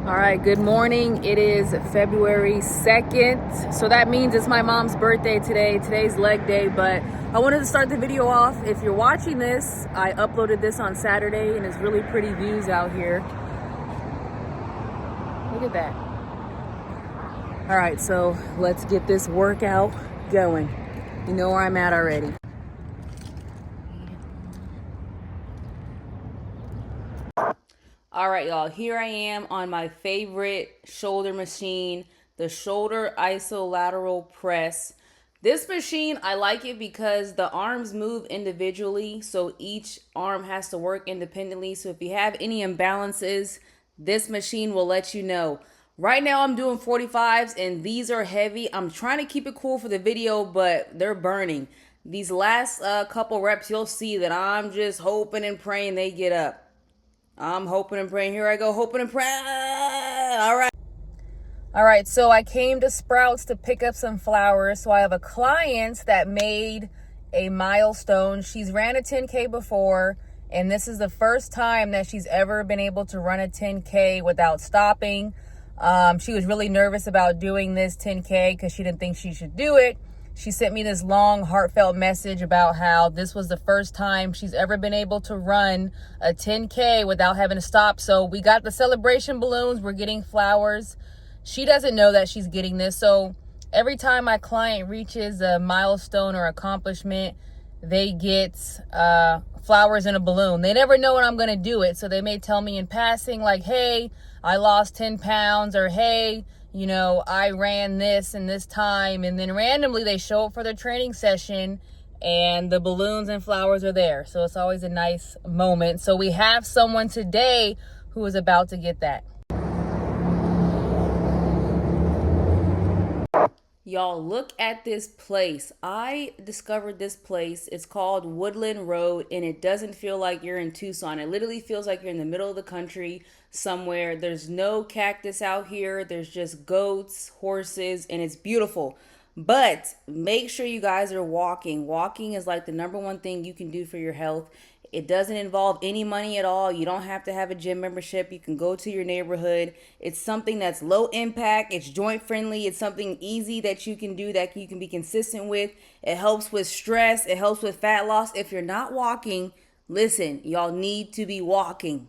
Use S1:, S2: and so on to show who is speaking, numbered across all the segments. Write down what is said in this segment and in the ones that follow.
S1: All right, good morning. It is February 2nd. So that means it's my mom's birthday today. Today's leg day, but I wanted to start the video off. If you're watching this, I uploaded this on Saturday and it's really pretty views out here. Look at that. All right, so let's get this workout going. You know where I'm at already. All right, y'all, here I am on my favorite shoulder machine, the shoulder isolateral press. This machine, I like it because the arms move individually, so each arm has to work independently. So if you have any imbalances, this machine will let you know. Right now I'm doing 45s and these are heavy. I'm trying to keep it cool for the video, but they're burning. These last couple reps, you'll see that I'm just hoping and praying they get up. I'm hoping and praying. Here I go, hoping and praying. All right, so I came to Sprouts to pick up some flowers. So I have a client that made a milestone. She's ran a 10K before, and this is the first time that she's ever been able to run a 10K without stopping. She was really nervous about doing this 10K because she didn't think she should do it. She sent me this long, heartfelt message about how this was the first time she's ever been able to run a 10K without having to stop. So we got the celebration balloons. We're getting flowers. She doesn't know that she's getting this. So every time my client reaches a milestone or accomplishment, they get flowers in a balloon. They never know when I'm going to do it. So they may tell me in passing, like, hey, I lost 10 pounds, or hey, you know, I ran this in this time. And then randomly they show up for their training session and the balloons and flowers are there. So it's always a nice moment. So we have someone today who is about to get that. Y'all, look at this place. I discovered this place. It's called Woodland Road, and it doesn't feel like you're in Tucson. It literally feels like you're in the middle of the country somewhere. There's no cactus out here. There's just goats, horses, and it's beautiful. But make sure you guys are walking. Walking is like the number one thing you can do for your health. It doesn't involve any money at all. You don't have to have a gym membership. You can go to your neighborhood. It's something that's low impact. It's joint friendly. It's something easy that you can do, that you can be consistent with. It helps with stress. It helps with fat loss. If you're not walking, listen, y'all need to be walking.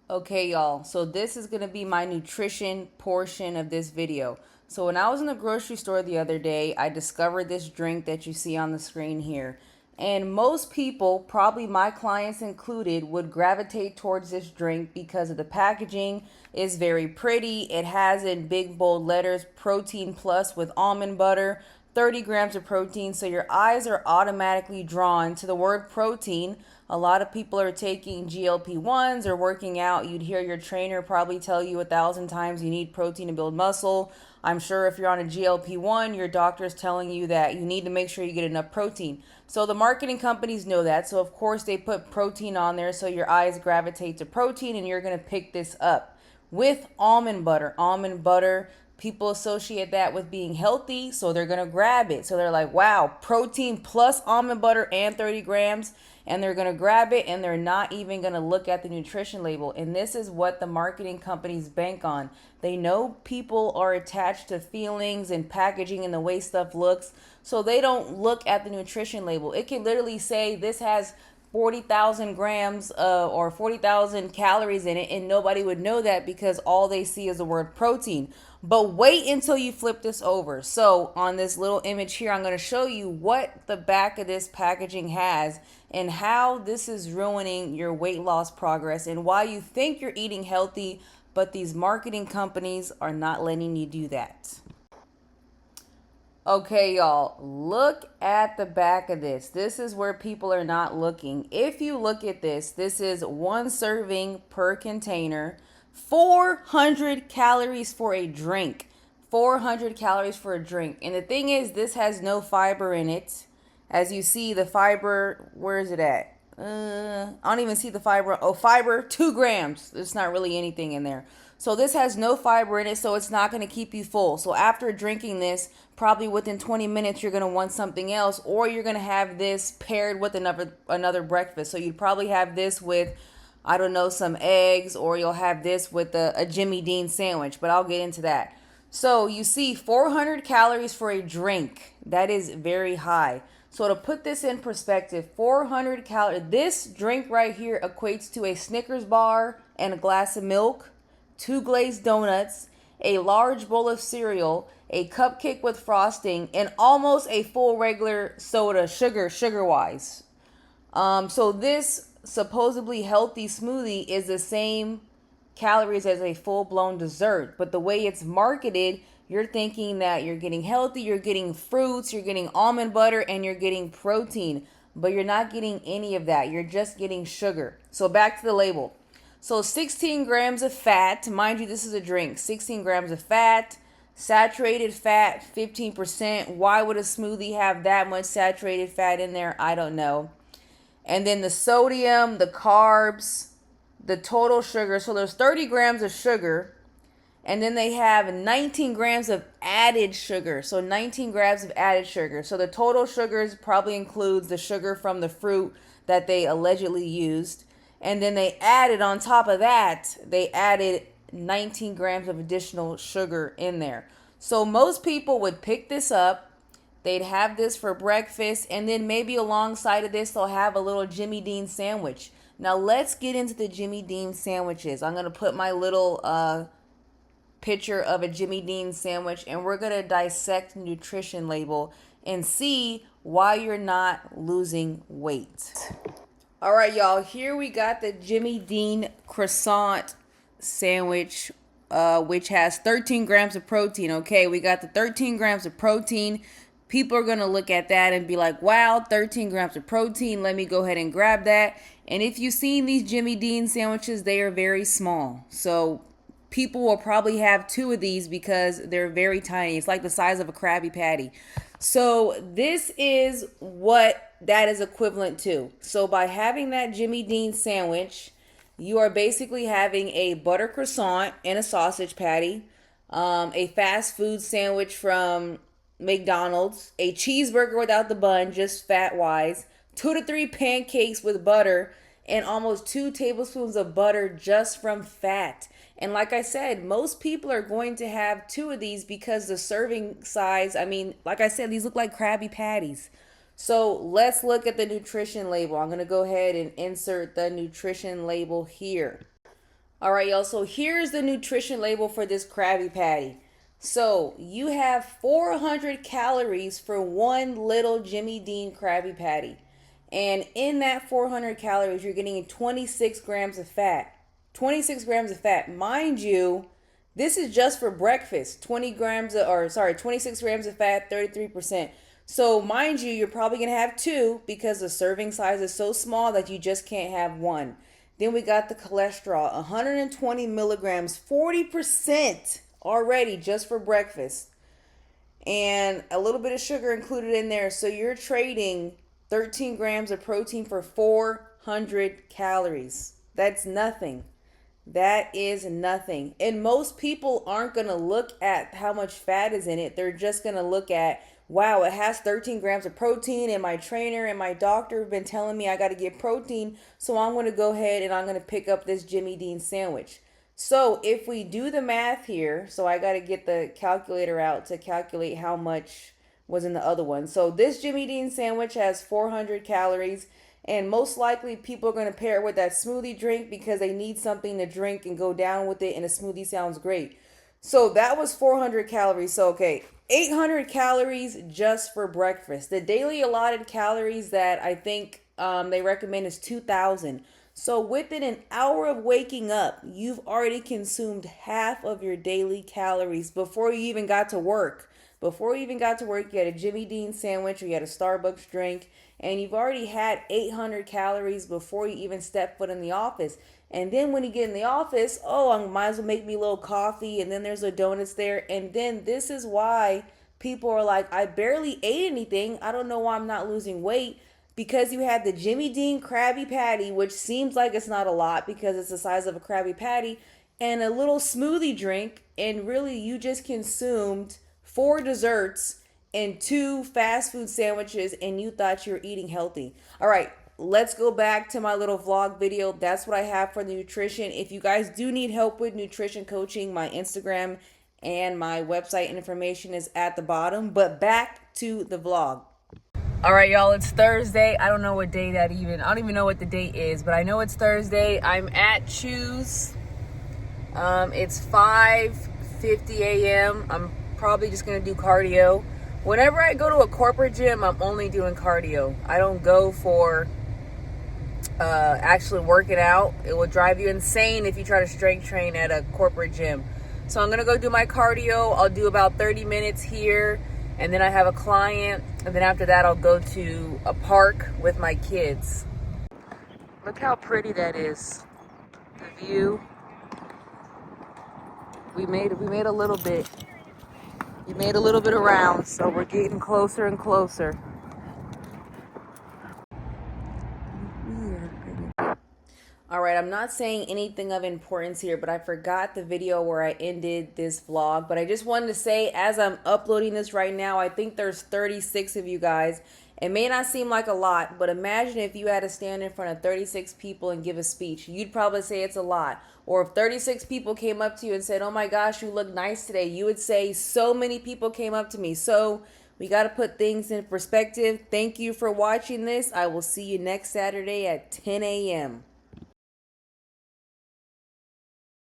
S1: Okay, y'all, so this is going to be my nutrition portion of this video. So when I was in the grocery store the other day, I discovered this drink that you see on the screen here. And most people, probably my clients included, would gravitate towards this drink because of the packaging. Is very pretty. It has in big bold letters, protein plus with almond butter, 30 grams of protein. So your eyes are automatically drawn to the word protein. A lot of people are taking GLP-1s or working out. You'd hear your trainer probably tell you 1,000 times you need protein to build muscle. I'm sure if you're on a GLP-1, your doctor is telling you that you need to make sure you get enough protein. So the marketing companies know that. So of course they put protein on there so your eyes gravitate to protein and you're going to pick this up. With almond butter. Almond butter, people associate that with being healthy, so they're going to grab it. So they're like, wow, protein plus almond butter and 30 grams. And they're going to grab it and they're not even going to look at the nutrition label. And this is what the marketing companies bank on. They know people are attached to feelings and packaging and the way stuff looks. So they don't look at the nutrition label. It can literally say this has 40,000 grams or 40,000 calories in it, and nobody would know that because all they see is the word protein. But wait until you flip this over. So on this little image here, I'm going to show you what the back of this packaging has and how this is ruining your weight loss progress and why you think you're eating healthy, but these marketing companies are not letting you do that. Okay, y'all, look at the back of this. This is where people are not looking. If you look at this, this is 1 serving per container, 400 calories for a drink. 400 calories for a drink. And the thing is, this has no fiber in it. As you see, the fiber, where is it at? I don't even see the fiber. Oh, fiber, 2 grams. There's not really anything in there. So this has no fiber in it, so it's not going to keep you full. So after drinking this, probably within 20 minutes, you're going to want something else, or you're going to have this paired with another breakfast. So you'd probably have this with I don't know, some eggs, or you'll have this with a Jimmy Dean sandwich, but I'll get into that. So you see 400 calories for a drink. That is very high. So to put this in perspective, 400 calories, this drink right here equates to a Snickers bar and a glass of milk, 2 glazed donuts, a large bowl of cereal, a cupcake with frosting, and almost a full regular soda, sugar wise. So this supposedly healthy smoothie is the same calories as a full-blown dessert, but the way it's marketed, you're thinking that you're getting healthy, you're getting fruits, you're getting almond butter, and you're getting protein, but you're not getting any of that. You're just getting sugar. So back to the label. So 16 grams of fat. Mind you, this is a drink. 16 grams of fat. Saturated fat, 15%. Why would a smoothie have that much saturated fat in there? I don't know. And then the sodium, the carbs, the total sugar. So there's 30 grams of sugar. And then they have 19 grams of added sugar. So 19 grams of added sugar. So the total sugars probably includes the sugar from the fruit that they allegedly used. And then they added, on top of that, they added 19 grams of additional sugar in there. So most people would pick this up. They'd have this for breakfast, and then maybe alongside of this, they'll have a little Jimmy Dean sandwich. Now let's get into the Jimmy Dean sandwiches. I'm going to put my little picture of a Jimmy Dean sandwich, and we're going to dissect the nutrition label and see why you're not losing weight. All right, y'all, here we got the Jimmy Dean croissant sandwich, which has 13 grams of protein. Okay, we got the 13 grams of protein. People are going to look at that and be like, wow, 13 grams of protein. Let me go ahead and grab that. And if you've seen these Jimmy Dean sandwiches, they are very small. So people will probably have 2 of these because they're very tiny. It's like the size of a Krabby Patty. So this is what that is equivalent to. So by having that Jimmy Dean sandwich, you are basically having a butter croissant and a sausage patty, a fast food sandwich from McDonald's, a cheeseburger without the bun, just fat wise, 2 to 3 pancakes with butter, and almost 2 tablespoons of butter just from fat. And like I said, most people are going to have 2 of these because the serving size, I mean, like I said, these look like Krabby Patties. So let's look at the nutrition label. I'm going to go ahead and insert the nutrition label here. All right, y'all. So here's the nutrition label for this Krabby Patty. So you have 400 calories for one little Jimmy Dean Krabby Patty. And in that 400 calories, you're getting 26 grams of fat. 26 grams of fat. Mind you, this is just for breakfast. 26 grams of fat, 33%. So mind you, you're probably going to have 2 because the serving size is so small that you just can't have 1. Then we got the cholesterol, 120 milligrams, 40% already just for breakfast. And a little bit of sugar included in there. So you're trading 13 grams of protein for 400 calories. That's nothing. That is nothing. And most people aren't going to look at how much fat is in it. They're just going to look at, wow, it has 13 grams of protein, and my trainer and my doctor have been telling me I got to get protein, so I'm going to go ahead and I'm going to pick up this Jimmy Dean sandwich. So if we do the math here, so I got to get the calculator out to calculate how much was in the other one. So this Jimmy Dean sandwich has 400 calories. And most likely people are going to pair it with that smoothie drink because they need something to drink and go down with it. And a smoothie sounds great. So that was 400 calories. So, okay, 800 calories just for breakfast. The daily allotted calories that I think they recommend is 2,000. So within an hour of waking up, you've already consumed half of your daily calories before you even got to work. Before you even got to work, you had a Jimmy Dean sandwich or you had a Starbucks drink, and you've already had 800 calories before you even step foot in the office. And then when you get in the office, oh, I might as well make me a little coffee, and then there's the donuts there. And then this is why people are like, I barely ate anything. I don't know why I'm not losing weight. Because you had the Jimmy Dean Krabby Patty, which seems like it's not a lot because it's the size of a Krabby Patty, and a little smoothie drink, and really you just consumed 4 desserts and 2 fast food sandwiches, and you thought you were eating healthy. All right, let's go back to my little vlog video. That's what I have for the nutrition. If you guys do need help with nutrition coaching, my Instagram and my website information is at the bottom. But back to the vlog. All right, y'all, it's Thursday. I don't know what day I don't even know what the date is, but I know it's Thursday. I'm at Choose. It's 5:50 a.m. I'm probably just gonna do cardio. Whenever I go to a corporate gym, I'm only doing cardio. I don't go for actually working out. It will drive you insane if you try to strength train at a corporate gym. So I'm gonna go do my cardio. I'll do about 30 minutes here, and then I have a client, and then after that I'll go to a park with my kids. Look how pretty that is. The view. We made a little bit. We made a little bit around, so we're getting closer and closer. All right, I'm not saying anything of importance here, but I forgot the video where I ended this vlog. But I just wanted to say, as I'm uploading this right now, I think there's 36 of you guys. It may not seem like a lot, but imagine if you had to stand in front of 36 people and give a speech. You'd probably say it's a lot. Or if 36 people came up to you and said, oh my gosh, you look nice today, you would say, so many people came up to me. So we got to put things in perspective. Thank you for watching this. I will see you next Saturday at 10 a.m.